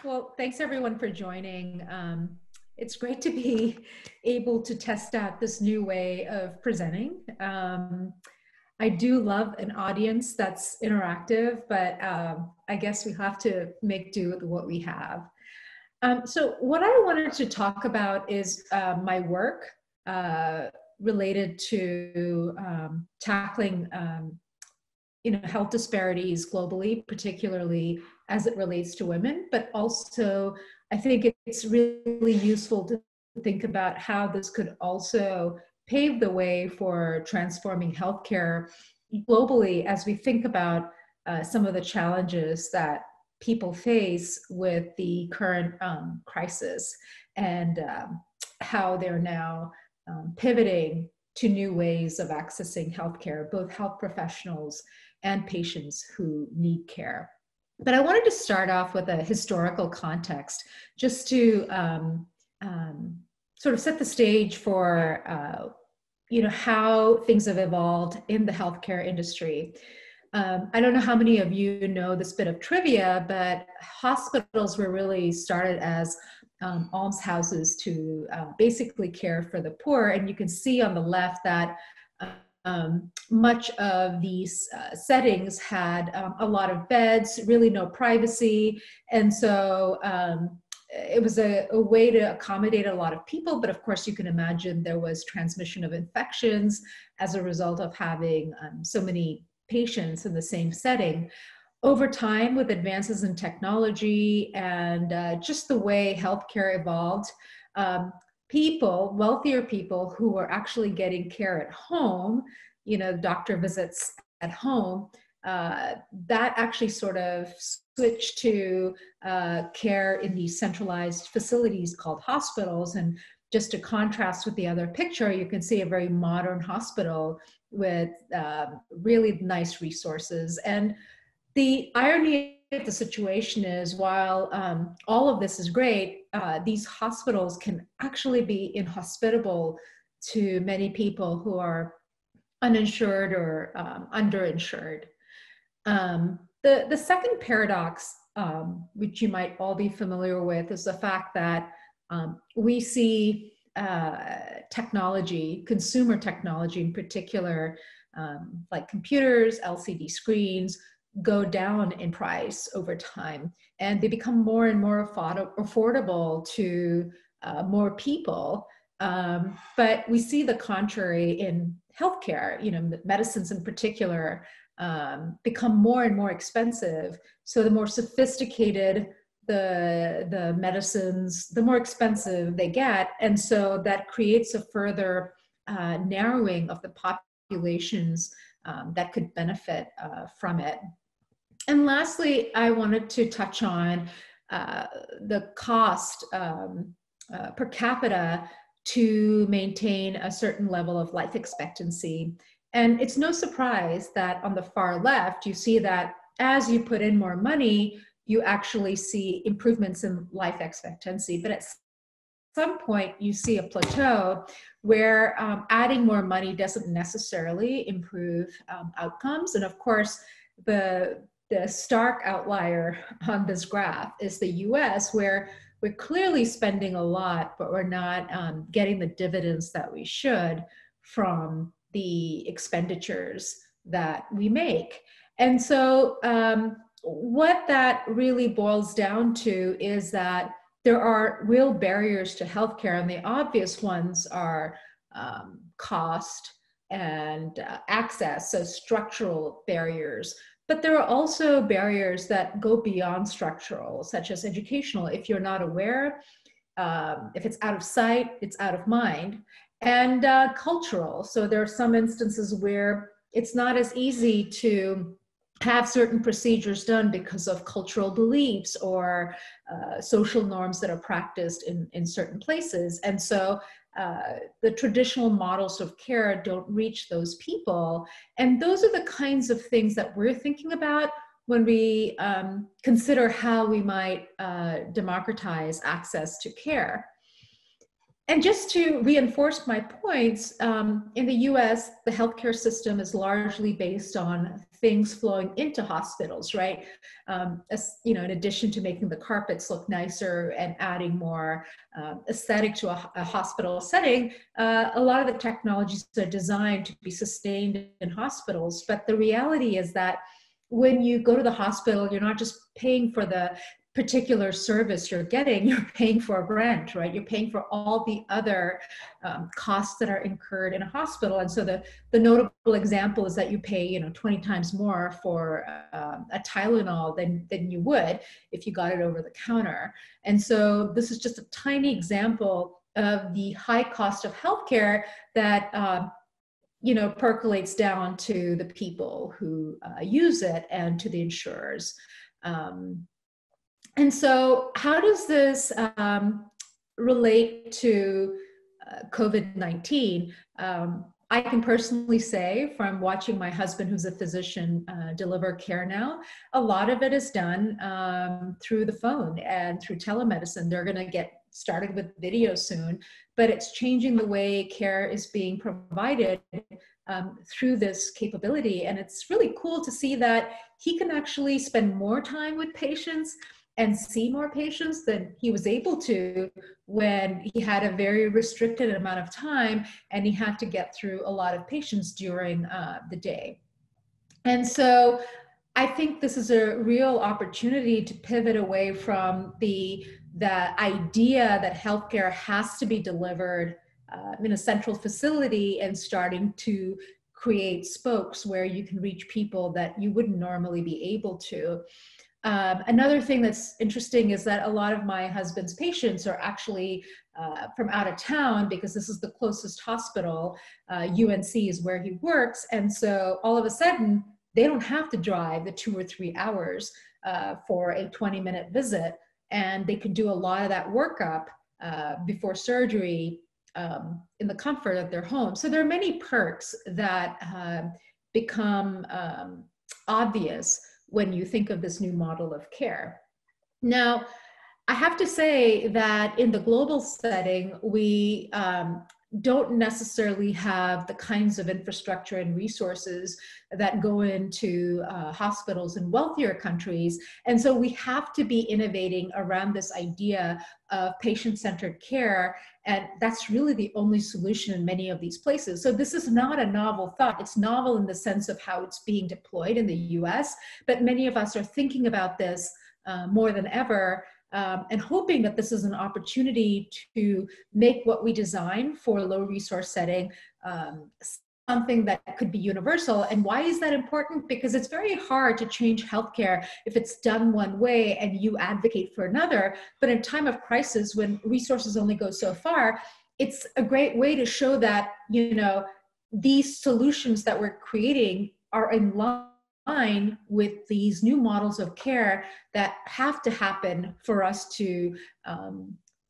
Well, thanks everyone for joining. It's great to be able to test out this new way of presenting. I do love an audience that's interactive, but I guess we have to make do with what we have. So what I wanted to talk about is my work related to tackling health disparities globally, particularly as it relates to women, but also I think it's really useful to think about how this could also pave the way for transforming healthcare globally as we think about some of the challenges that people face with the current crisis and how they're now pivoting to new ways of accessing healthcare, both health professionals and patients who need care. But I wanted to start off with a historical context just to sort of set the stage for how things have evolved in the healthcare industry. I don't know how many of you know this bit of trivia, but hospitals were really started as almshouses to basically care for the poor. And you can see on the left that much of these settings had a lot of beds, really no privacy. And so it was a way to accommodate a lot of people. But of course, you can imagine there was transmission of infections as a result of having so many patients in the same setting. Over time, with advances in technology and just the way healthcare evolved, wealthier people who were actually getting care at home, doctor visits at home, that actually sort of switched to care in these centralized facilities called hospitals. And just to contrast with the other picture, you can see a very modern hospital with really nice resources. And the irony of the situation is, while all of this is great, these hospitals can actually be inhospitable to many people who are uninsured or underinsured. The second paradox, which you might all be familiar with, is the fact that we see technology, consumer technology in particular, like computers, LCD screens, go down in price over time, and they become more and more affordable to more people. But we see the contrary in healthcare. Medicines in particular become more and more expensive. So the more sophisticated the medicines, the more expensive they get. And so that creates a further narrowing of the populations that could benefit from it. And lastly, I wanted to touch on the cost per capita to maintain a certain level of life expectancy. And it's no surprise that on the far left, you see that as you put in more money, you actually see improvements in life expectancy. But at some point, you see a plateau where adding more money doesn't necessarily improve outcomes. And of course, the stark outlier on this graph is the US, where we're clearly spending a lot, but we're not getting the dividends that we should from the expenditures that we make. And so what that really boils down to is that there are real barriers to healthcare, and the obvious ones are cost and access, so structural barriers. But there are also barriers that go beyond structural, such as educational. If you're not aware, if it's out of sight, it's out of mind. And cultural. So there are some instances where it's not as easy to have certain procedures done because of cultural beliefs or social norms that are practiced in certain places. And so the traditional models of care don't reach those people. And those are the kinds of things that we're thinking about when we consider how we might democratize access to care. And just to reinforce my points, in the US, the healthcare system is largely based on things flowing into hospitals, right? In addition to making the carpets look nicer and adding more aesthetic to a hospital setting, a lot of the technologies are designed to be sustained in hospitals. But the reality is that when you go to the hospital, you're not just paying for the particular service you're getting, you're paying for rent, right? You're paying for all the other costs that are incurred in a hospital. And so the notable example is that you pay 20 times more for a Tylenol than you would if you got it over the counter. And so this is just a tiny example of the high cost of healthcare that percolates down to the people who use it and to the insurers. And so how does this relate to COVID-19? I can personally say, from watching my husband, who's a physician, deliver care now, a lot of it is done through the phone and through telemedicine. They're going to get started with video soon, but it's changing the way care is being provided through this capability. And it's really cool to see that he can actually spend more time with patients and see more patients than he was able to when he had a very restricted amount of time and he had to get through a lot of patients during the day. And so I think this is a real opportunity to pivot away from the idea that healthcare has to be delivered in a central facility and starting to create spokes where you can reach people that you wouldn't normally be able to. Another thing that's interesting is that a lot of my husband's patients are actually from out of town, because this is the closest hospital. UNC is where he works. And so all of a sudden, they don't have to drive the 2 or 3 hours for a 20-minute visit. And they can do a lot of that workup before surgery in the comfort of their home. So there are many perks that become obvious when you think of this new model of care. Now, I have to say that in the global setting, we don't necessarily have the kinds of infrastructure and resources that go into hospitals in wealthier countries. And so we have to be innovating around this idea of patient-centered care. And that's really the only solution in many of these places. So this is not a novel thought. It's novel in the sense of how it's being deployed in the US, but many of us are thinking about this more than ever, and hoping that this is an opportunity to make what we design for a low resource setting something that could be universal. And why is that important? Because it's very hard to change healthcare if it's done one way and you advocate for another. But in time of crisis, when resources only go so far, it's a great way to show that, these solutions that we're creating are in line with these new models of care that have to happen for us to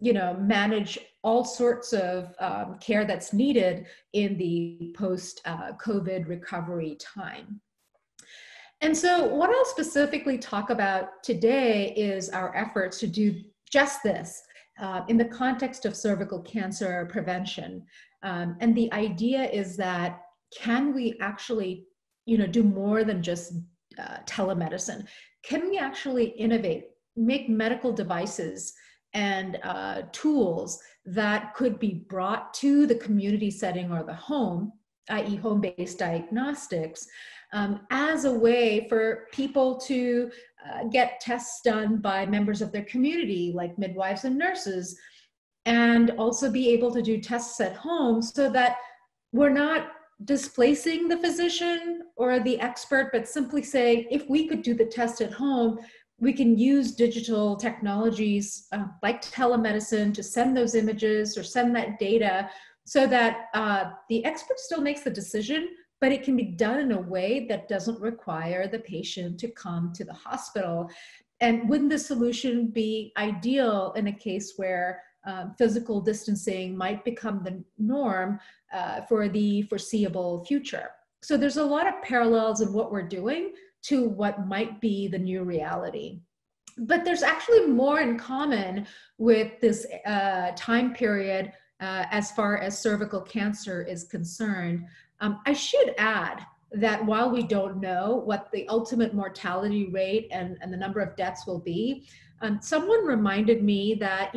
manage all sorts of care that's needed in the post-COVID recovery time. And so what I'll specifically talk about today is our efforts to do just this in the context of cervical cancer prevention. And the idea is that, can we actually do more than just telemedicine? Can we actually innovate, make medical devices and tools that could be brought to the community setting or the home, i.e. home-based diagnostics, as a way for people to get tests done by members of their community, like midwives and nurses, and also be able to do tests at home so that we're not displacing the physician or the expert, but simply saying, if we could do the test at home, we can use digital technologies like telemedicine to send those images or send that data so that the expert still makes the decision, but it can be done in a way that doesn't require the patient to come to the hospital. And wouldn't the solution be ideal in a case where physical distancing might become the norm for the foreseeable future? So there's a lot of parallels in what we're doing to what might be the new reality. But there's actually more in common with this time period as far as cervical cancer is concerned. I should add that while we don't know what the ultimate mortality rate and the number of deaths will be, someone reminded me that,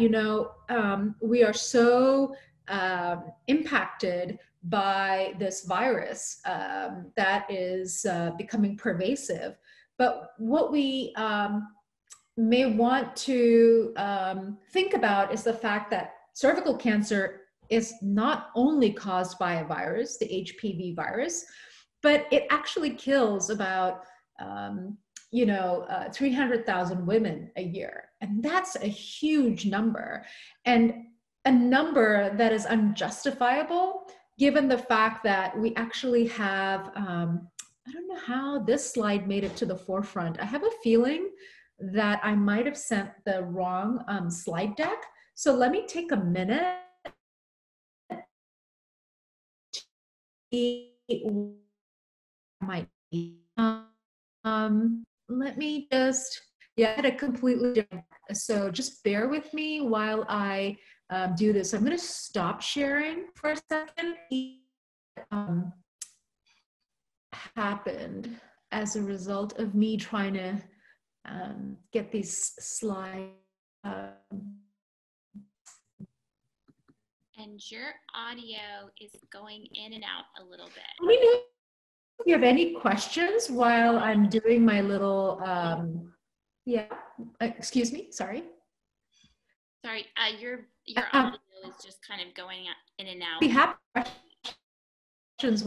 we are so impacted by this virus that is becoming pervasive. But what we may want to think about is the fact that cervical cancer is not only caused by a virus, the HPV virus, but it actually kills about 300,000 women a year. And that's a huge number, and a number that is unjustifiable given the fact that we actually have, I don't know how this slide made it to the forefront. I have a feeling that I might have sent the wrong slide deck. So let me take a minute to might be. Let me just, I had a completely different, so just bear with me while I do this. I'm going to stop sharing for a second. Happened as a result of me trying to get these slides. And your audio is going in and out a little bit. Let me know if you have any questions while I'm doing my little, excuse me, sorry. Sorry, your audio is just kind of going in and out. We have questions.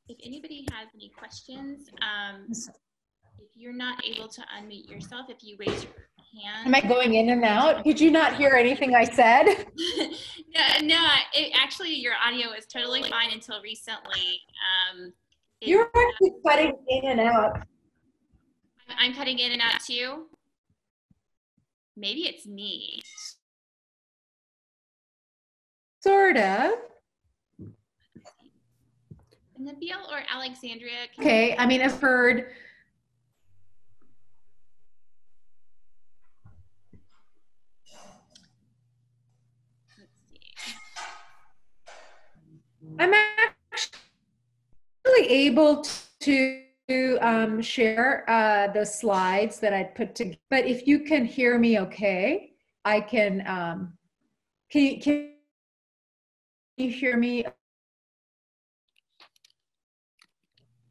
If anybody has any questions, if you're not able to unmute yourself, if you raise your hand. Am I going in and out? Did you not hear anything I said? No, actually your audio is totally fine until recently. You're actually cutting in and out. I'm cutting in and out too. Maybe it's me. Sorta. Nabil or Alexandria? Okay, I mean, I've heard. Let's see. I'm actually able to share the slides that I put together, but if you can hear me okay, I can, can you hear me?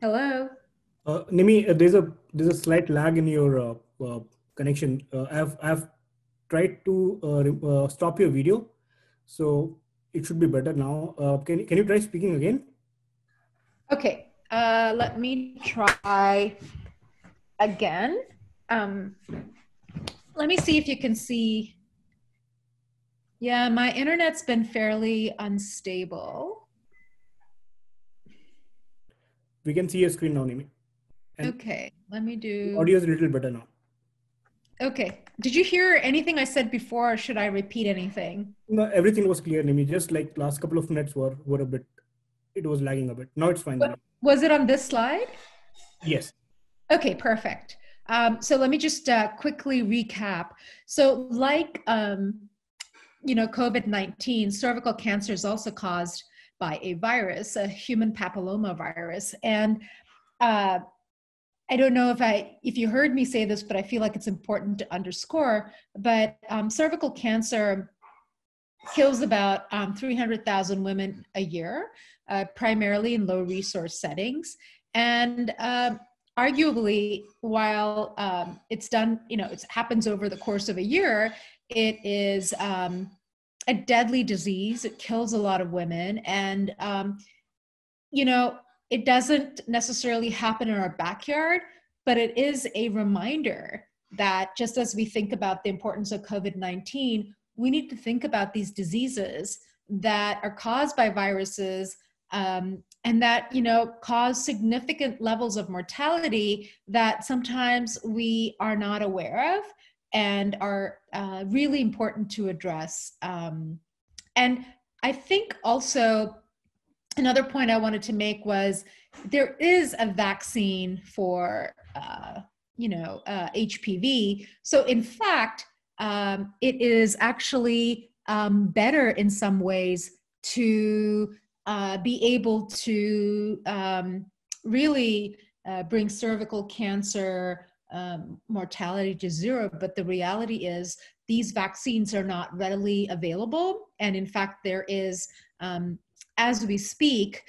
Hello? Nimmi, there's a slight lag in your connection. I've tried to stop your video, so it should be better now. Can you try speaking again? Okay, let me try again. Let me see if you can see. Yeah, my internet's been fairly unstable. We can see your screen now, Nimmi. Okay, let me do. Audio is a little better now. Okay, did you hear anything I said before, or should I repeat anything? No, everything was clear, Nimmi. Just like last couple of minutes were a bit, it was lagging a bit. Now it's fine. Was it on this slide? Yes. Okay, perfect. So let me just quickly recap. So like, COVID-19, cervical cancer is also caused by a virus, a human papilloma virus. And I don't know if you heard me say this, but I feel like it's important to underscore, but cervical cancer kills about 300,000 women a year, primarily in low resource settings. And arguably, while it's done, it happens over the course of a year, it is a deadly disease. It kills a lot of women. And, it doesn't necessarily happen in our backyard, but it is a reminder that just as we think about the importance of COVID-19, we need to think about these diseases that are caused by viruses and that, cause significant levels of mortality that sometimes we are not aware of and are really important to address. And I think also another point I wanted to make was there is a vaccine for, HPV. So in fact, it is actually better in some ways to be able to really bring cervical cancer mortality to zero. But the reality is these vaccines are not readily available. And in fact, there is, as we speak,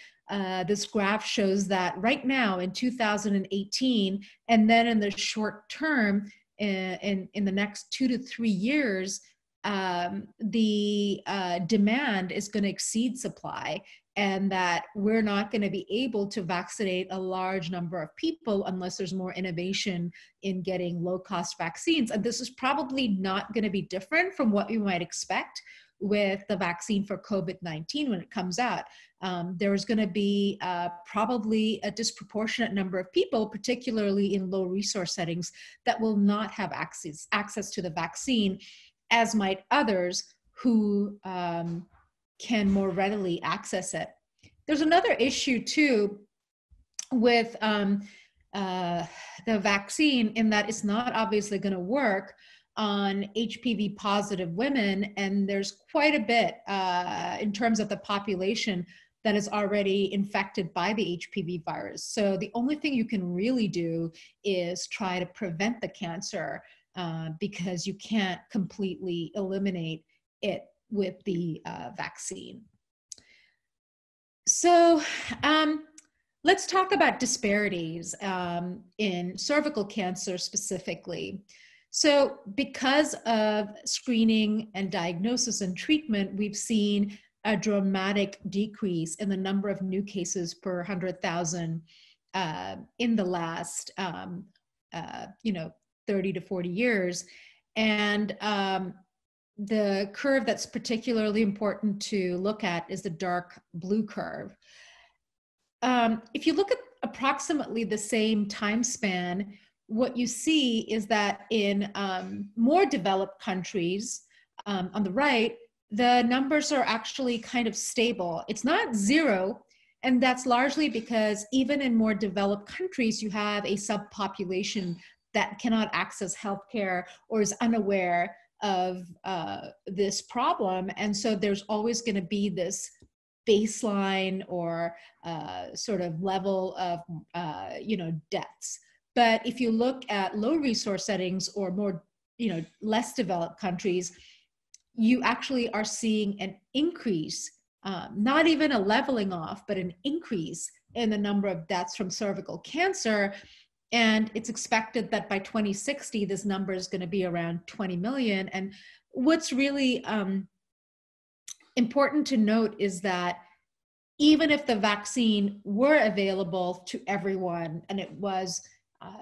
this graph shows that right now in 2018, and then in the short term, in the next 2 to 3 years, the demand is going to exceed supply, and that we're not going to be able to vaccinate a large number of people unless there's more innovation in getting low-cost vaccines. And this is probably not going to be different from what you might expect with the vaccine for COVID-19 when it comes out. There is going to be probably a disproportionate number of people, particularly in low resource settings, that will not have access to the vaccine, as might others who can more readily access it. There's another issue too with the vaccine, in that it's not obviously going to work on HPV positive women, and there's quite a bit in terms of the population that is already infected by the HPV virus. So the only thing you can really do is try to prevent the cancer, because you can't completely eliminate it with the vaccine. So let's talk about disparities in cervical cancer specifically. So because of screening and diagnosis and treatment, we've seen a dramatic decrease in the number of new cases per 100,000 in the last 30 to 40 years. And the curve that's particularly important to look at is the dark blue curve. If you look at approximately the same time span, what you see is that in more developed countries, on the right, the numbers are actually kind of stable. It's not zero, and that's largely because even in more developed countries, you have a subpopulation that cannot access healthcare or is unaware of this problem. And so there's always going to be this baseline or sort of level of deaths. But if you look at low resource settings or more less developed countries, you actually are seeing an increase, not even a leveling off, but an increase in the number of deaths from cervical cancer. And it's expected that by 2060, this number is going to be around 20 million. And what's really important to note is that even if the vaccine were available to everyone and it was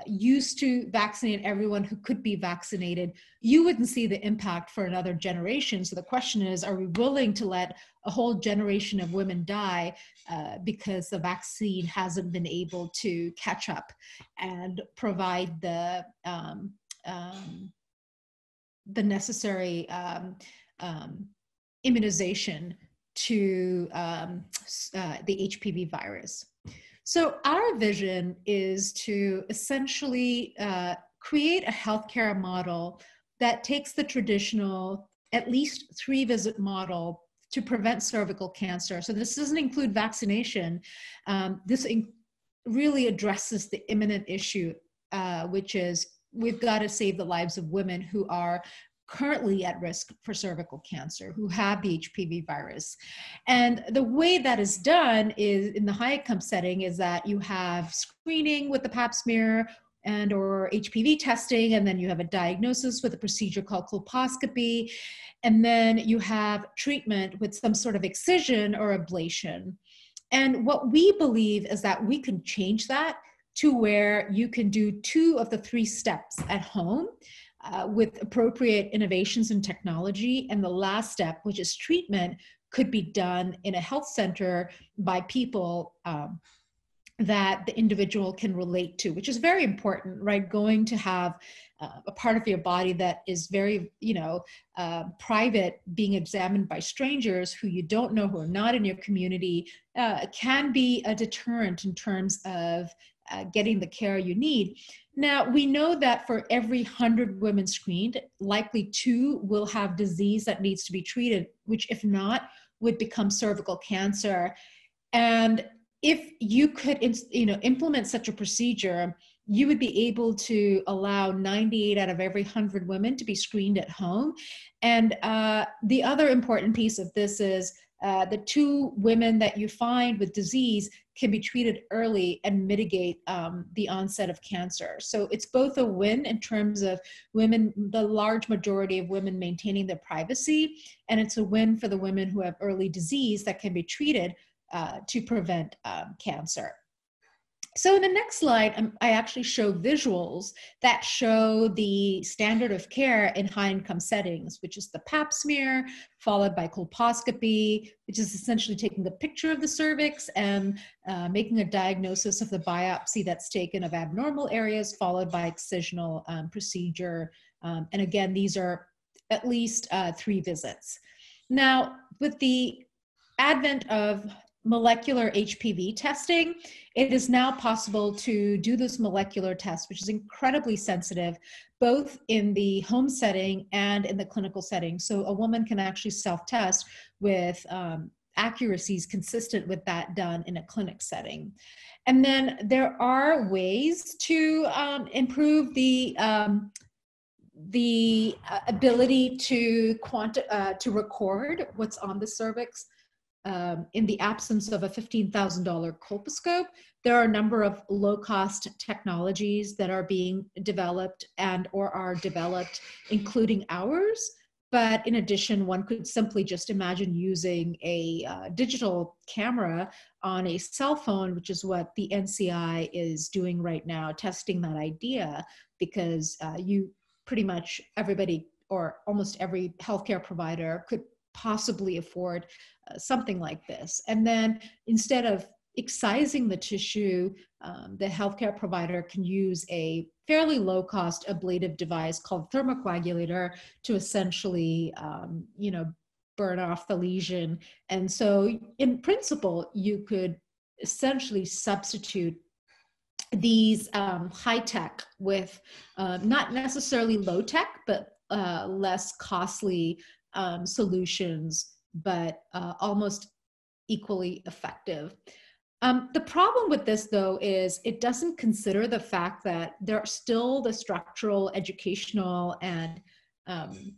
used to vaccinate everyone who could be vaccinated, you wouldn't see the impact for another generation. So the question is, are we willing to let a whole generation of women die because the vaccine hasn't been able to catch up and provide the necessary immunization to the HPV virus? So our vision is to essentially create a healthcare model that takes the traditional at least 3-visit model to prevent cervical cancer. So this doesn't include vaccination. This really addresses the imminent issue, which is we've got to save the lives of women who are currently at risk for cervical cancer, who have the HPV virus. And the way that is done is in the high income setting is that you have screening with the pap smear and or HPV testing, and then you have a diagnosis with a procedure called colposcopy, and then you have treatment with some sort of excision or ablation. And what we believe is that we can change that to where you can do 2 of the 3 steps at home with appropriate innovations in technology. And the last step, which is treatment, could be done in a health center by people that the individual can relate to, which is very important, right? Going to have a part of your body that is very, private, being examined by strangers who you don't know, who are not in your community, can be a deterrent in terms of getting the care you need. Now, we know that for every 100 women screened, likely 2 will have disease that needs to be treated, which if not, would become cervical cancer. And if you could implement such a procedure, you would be able to allow 98 out of every 100 women to be screened at home. And the other important piece of this is the 2 women that you find with disease can be treated early and mitigate the onset of cancer. So it's both a win in terms of women, the large majority of women maintaining their privacy, and it's a win for the women who have early disease that can be treated to prevent cancer. So in the next slide, I actually show visuals that show the standard of care in high-income settings, which is the pap smear, followed by colposcopy, which is essentially taking a picture of the cervix and making a diagnosis of the biopsy that's taken of abnormal areas, followed by excisional procedure. And again, these are at least 3 visits. Now, with the advent of molecular HPV testing, it is now possible to do this molecular test, which is incredibly sensitive, both in the home setting and in the clinical setting. So a woman can actually self-test with accuracies consistent with that done in a clinic setting. And then there are ways to improve the ability to record what's on the cervix. In the absence of a $15,000 colposcope, there are a number of low-cost technologies that are being developed or are developed, including ours. But in addition, one could simply just imagine using a digital camera on a cell phone, which is what the NCI is doing right now, testing that idea, because you pretty much everybody or almost every healthcare provider could possibly afford something like this. And then instead of excising the tissue, the healthcare provider can use a fairly low-cost ablative device called thermocoagulator to essentially, burn off the lesion. And so in principle, you could essentially substitute these high-tech with not necessarily low-tech, but less costly solutions, but almost equally effective. The problem with this, though, is it doesn't consider the fact that there are still the structural, educational, and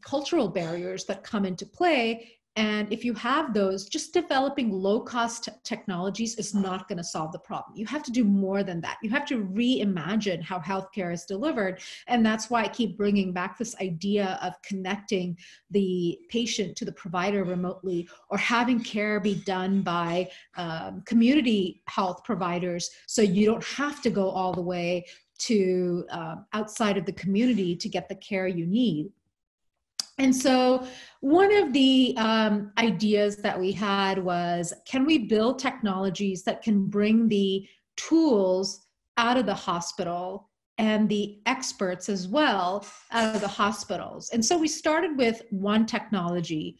cultural barriers that come into play. And if you have those, just developing low-cost technologies is not going to solve the problem. You have to do more than that. You have to reimagine how healthcare is delivered. And that's why I keep bringing back this idea of connecting the patient to the provider remotely, or having care be done by community health providers, so you don't have to go all the way to outside of the community to get the care you need. And so one of the ideas that we had was, can we build technologies that can bring the tools out of the hospital and the experts as well out of the hospitals? And so we started with one technology,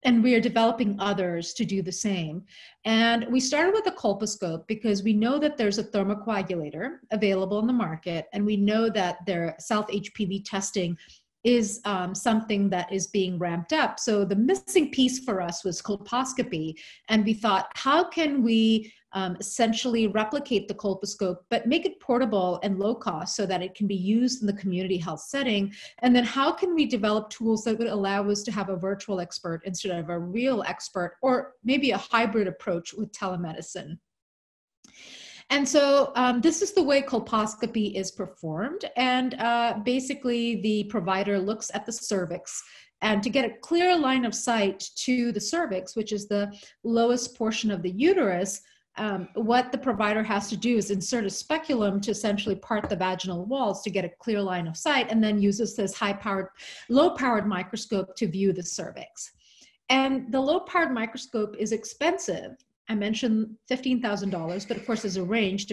and we are developing others to do the same. And we started with a colposcope because we know that there's a thermocoagulator available in the market, and we know that their self-HPV testing is something that is being ramped up. So the missing piece for us was colposcopy. And we thought, how can we essentially replicate the colposcope, but make it portable and low cost so that it can be used in the community health setting? And then how can we develop tools that would allow us to have a virtual expert instead of a real expert, or maybe a hybrid approach with telemedicine? And so this is the way colposcopy is performed. And basically the provider looks at the cervix, and to get a clear line of sight to the cervix, which is the lowest portion of the uterus, what the provider has to do is insert a speculum to essentially part the vaginal walls to get a clear line of sight, and then uses this low-powered microscope to view the cervix. And the low-powered microscope is expensive. I mentioned $15,000, but of course there's a range